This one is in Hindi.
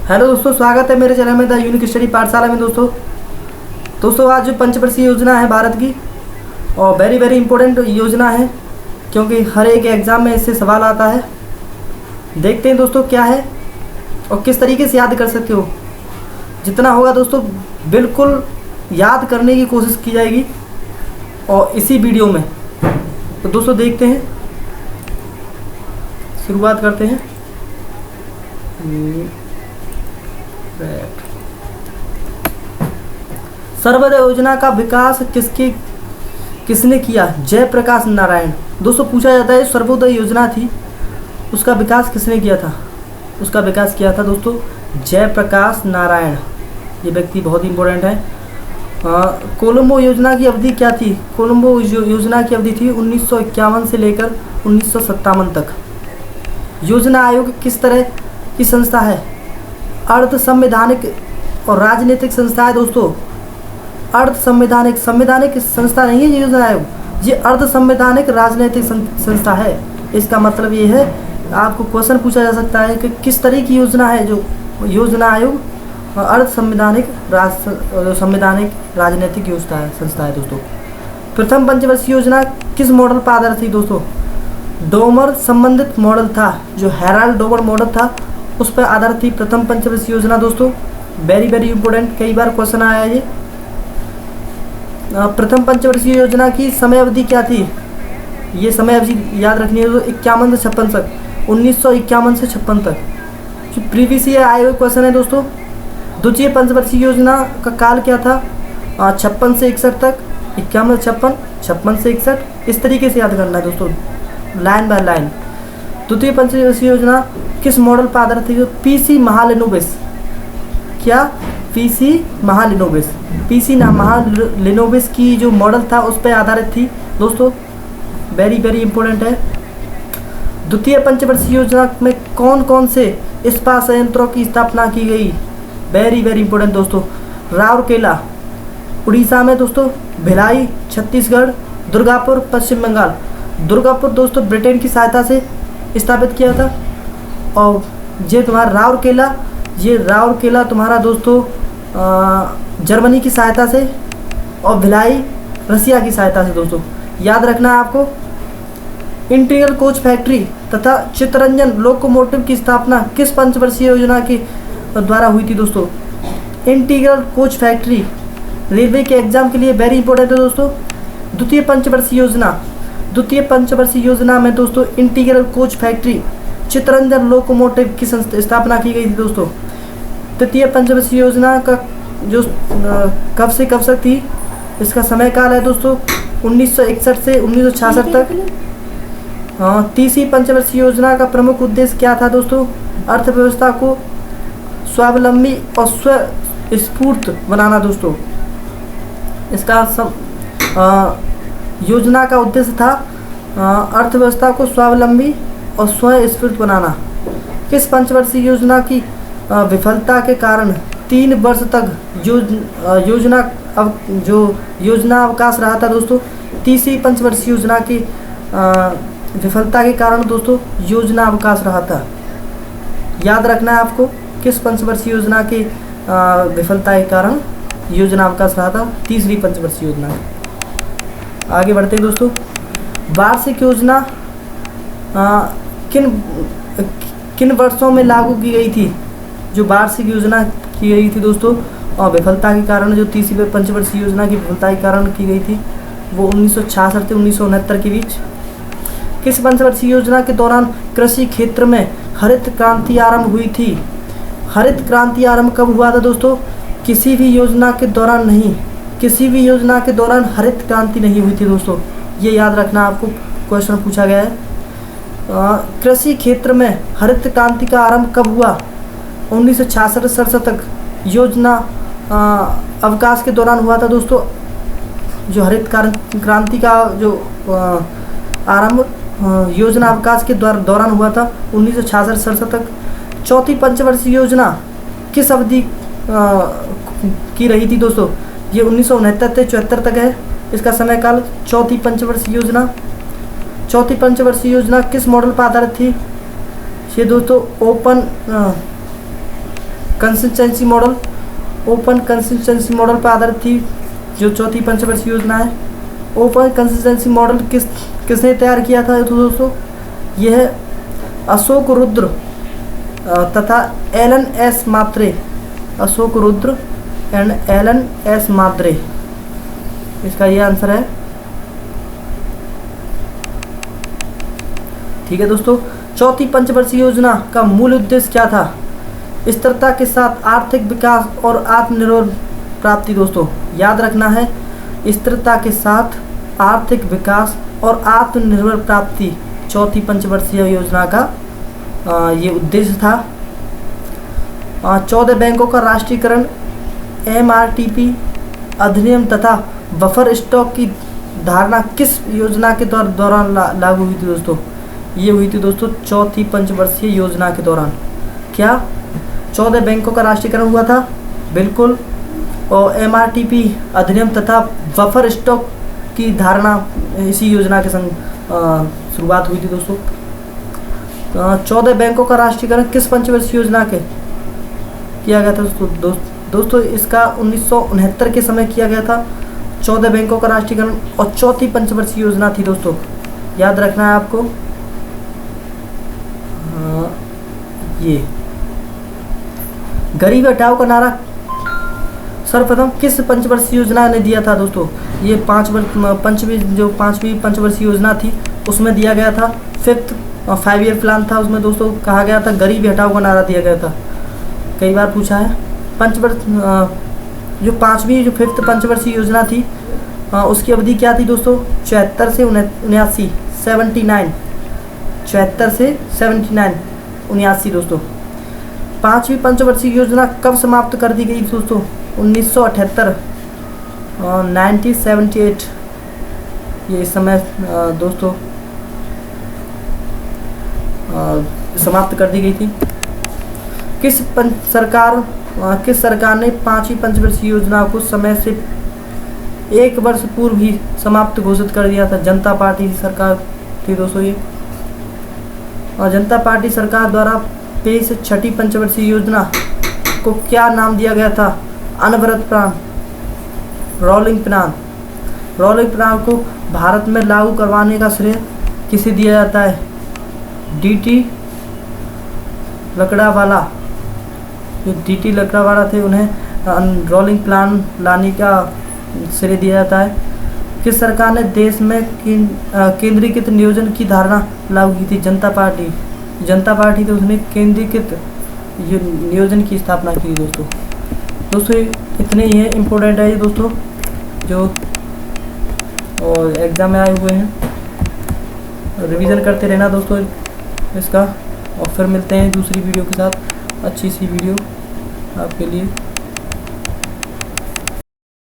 हेलो दोस्तों, स्वागत है मेरे चैनल में द यूनिक स्टडी पाठशाला में। दोस्तों आज जो पंचवर्षीय योजना है भारत की, और वेरी इंपॉर्टेंट योजना है क्योंकि हर एक एग्ज़ाम में इससे सवाल आता है। देखते हैं दोस्तों क्या है और किस तरीके से याद कर सकते हो। जितना होगा दोस्तों बिल्कुल याद करने की कोशिश की जाएगी और इसी वीडियो में। तो दोस्तों देखते हैं, शुरुआत करते हैं। सर्वोदय योजना का विकास किसने किया? जयप्रकाश नारायण। दोस्तों पूछा जाता है सर्वोदय योजना थी, उसका विकास किसने किया था? उसका विकास किया था दोस्तों जयप्रकाश नारायण। ये व्यक्ति बहुत इंपॉर्टेंट है। कोलंबो योजना की अवधि क्या थी? कोलंबो योजना की अवधि थी 1951 से लेकर 1957 तक। योजना आयोग किस तरह की संस्था है? अर्ध संवैधानिक और राजनीतिक संस्था है दोस्तों। अर्ध संवैधानिक संस्था नहीं है ये योजना आयोग, ये अर्ध संवैधानिक राजनीतिक संस्था है। इसका मतलब ये है, आपको क्वेश्चन पूछा जा सकता है कि किस तरह की योजना है जो योजना आयोग अर्ध संवैधानिक राजनीतिक संस्था है दोस्तों। प्रथम पंचवर्षीय योजना किस मॉडल पर आधारित थी दोस्तों? डोमर संबंधित मॉडल था, जो हेराल्ड डोमर मॉडल था उस पर आधारित थी प्रथम पंचवर्षीय योजना दोस्तों। वेरी इंपॉर्टेंट, कई बार क्वेश्चन आया है ये। प्रथम पंचवर्षीय योजना की समय अवधि क्या थी? ये समय अवधि याद रखनी है दोस्तों, 51 से 56 तक, 1951 से 56 तक। जो प्रीवियस ईयर आए हुए क्वेश्चन है दोस्तों। द्वितीय पंचवर्षीय योजना का काल क्या था? 56 से 61 तक, 51 से 56, 56 से 61, इस तरीके से याद करना है दोस्तों, लाइन बाय लाइन। द्वितीय पंचवर्षीय योजना किस मॉडल पर आधारित थी? पीसी महालिनोबिस। क्या? पीसी महालिनोबिस की जो मॉडल था उस पर आधारित थी दोस्तों। वेरी इंपॉर्टेंट है। द्वितीय पंचवर्षीय योजना में कौन कौन से इस्पात संयंत्रों की स्थापना की गई? वेरी इंपॉर्टेंट दोस्तों। राउरकेला उड़ीसा में दोस्तों, भिलाई छत्तीसगढ़, दुर्गापुर पश्चिम बंगाल। दुर्गापुर दोस्तों ब्रिटेन की सहायता से स्थापित किया था, और ये तुम्हारा राउरकेला तुम्हारा दोस्तों जर्मनी की सहायता से, और भिलाई रसिया की सहायता से दोस्तों। याद रखना है आपको। इंटीग्रल कोच फैक्ट्री तथा चित्तरंजन लोकोमोटिव की स्थापना किस पंचवर्षीय योजना के द्वारा हुई थी दोस्तों? इंटीग्रल कोच फैक्ट्री रेलवे के एग्जाम के लिए वेरी इंपॉर्टेंट है दोस्तों। द्वितीय पंचवर्षीय योजना में दोस्तों integral coach factory Chittaranjan locomotive की स्थापना की गई थी दोस्तों। तृतीय पंचवर्षीय योजना का जो कब से कब तक थी, इसका समय काल है दोस्तों 1961 से 1966 तक। तीसरी पंचवर्षीय योजना का प्रमुख उद्देश्य क्या था दोस्तों? अर्थव्यवस्था को स्वावलंबी और स्वस्फूर्त बनाना दोस्तों। इसका योजना का उद्देश्य था अर्थव्यवस्था को स्वावलंबी और स्वस्फूर्त बनाना। किस पंचवर्षीय योजना की विफलता के कारण 3 वर्ष तक योजना अवकाश रहा था दोस्तों? तीसरी पंचवर्षीय योजना की विफलता के कारण दोस्तों योजना अवकाश रहा था। याद रखना है आपको, किस पंचवर्षीय योजना की विफलता के कारण योजना अवकाश रहा था? तीसरी पंचवर्षीय योजना। आगे बढ़ते हैं दोस्तों। वार्षिक योजना किन वर्षों में लागू की गई थी? जो वार्षिक योजना की गई थी दोस्तों और विफलता के कारण, जो तीसरी पंचवर्षीय योजना की विफलता के कारण की गई थी, वो 1966 से 1969 के बीच। किस पंचवर्षीय योजना के दौरान कृषि क्षेत्र में हरित क्रांति आरंभ हुई थी? हरित क्रांति आरंभ कब हुआ था दोस्तों? किसी भी योजना के दौरान नहीं, किसी भी योजना के दौरान हरित क्रांति नहीं हुई थी दोस्तों। ये याद रखना, आपको क्वेश्चन पूछा गया है। कृषि क्षेत्र में हरित क्रांति का आरंभ कब हुआ? 1966-67 तक योजना अवकाश के दौरान हुआ था दोस्तों। जो हरित क्रांति का जो आरंभ योजना अवकाश के दौरान हुआ था 1966-67 तक। चौथी पंचवर्षीय योजना किस अवधि की रही थी दोस्तों? ये 1969 से 74 तक है इसका समय काल। चौथी पंचवर्षीय योजना किस मॉडल पर आधारित थी? ये दोस्तों consistency model, open consistency model पर आधारित थी जो चौथी पंचवर्षीय योजना है। ओपन कंसिस्टेंसी मॉडल किसने तैयार किया था तो दोस्तों, यह अशोक रुद्र तथा एलन एस मात्रे, Ashok Rudra and Alan S मात्रे, इसका ये आंसर है। ठीक है दोस्तों, चौथी पंचवर्षीय योजना का मूल उद्देश्य क्या था? स्थिरता के साथ आर्थिक विकास और आत्मनिर्भर प्राप्ति। दोस्तों याद रखना है, स्थिरता के साथ आर्थिक विकास और आत्मनिर्भर प्राप्ति चौथी पंचवर्षीय योजना का ये उद्देश्य था। 14 बैंकों का राष्ट्रीयकरण MRTP अधिनियम तथा बफर स्टॉक की धारणा किस योजना के दौरान लागू हुई थी दोस्तों? ये हुई थी दोस्तों चौथी पंचवर्षीय योजना के दौरान। क्या 14 बैंकों का राष्ट्रीयकरण हुआ था? बिल्कुल। और MRTP अधिनियम तथा बफर स्टॉक की धारणा इसी योजना के संग शुरुआत हुई थी दोस्तों। 14 बैंकों का राष्ट्रीयकरण किस पंचवर्षीय योजना के किया गया था दोस्तों? इसका 1969 के समय किया गया था 14 बैंकों का राष्ट्रीयकरण, और चौथी पंचवर्षीय योजना थी दोस्तों, याद रखना है आपको। ये गरीब हटाओ का नारा सर्वप्रथम किस पंचवर्षीय योजना ने दिया था दोस्तों? ये पांचवी पंचवर्षीय योजना थी, उसमें दिया गया था। 5 ईयर प्लान था, उसमें दोस्तों कहा गया था गरीबी हटाओ का नारा दिया गया था। कई बार पूछा है। जो 5th पंचवर्षीय योजना थी उसकी अवधि क्या थी दोस्तों? 74 से 79, 79, 74 से 79, 79 दोस्तों। 5वीं पंचवर्षीय योजना कब समाप्त कर दी गई दोस्तों? 1978, 1978 ये इस समय दोस्तों समाप्त कर दी गई थी। किस सरकार ने 5वीं पंचवर्षीय योजना को समय से 1 वर्ष पूर्व ही समाप्त घोषित कर दिया था? जनता पार्टी सरकार थी दोस्तों ये। और जनता पार्टी सरकार द्वारा पेश 6ठी पंचवर्षीय योजना को क्या नाम दिया गया था? अनवरत plan, rolling plan. Rolling plan को भारत में लागू करवाने का श्रेय किसे दिया जाता है? DT लकड़ावाला, जो DT लकड़ावाला थे उन्हें रोलिंग प्लान लाने का श्रेय दिया जाता है। किस सरकार ने देश में केंद्रीकृत नियोजन की धारणा लागू की थी? जनता पार्टी तो उसने केंद्रीकृत नियोजन की स्थापना की दोस्तों। इतने ही है, इम्पोर्टेंट है ये दोस्तों जो और एग्ज़ाम में आए हुए हैं। रिवीजन करते रहना दोस्तों इसका, और फिर मिलते हैं दूसरी वीडियो के साथ, अच्छी सी वीडियो आपके लिए।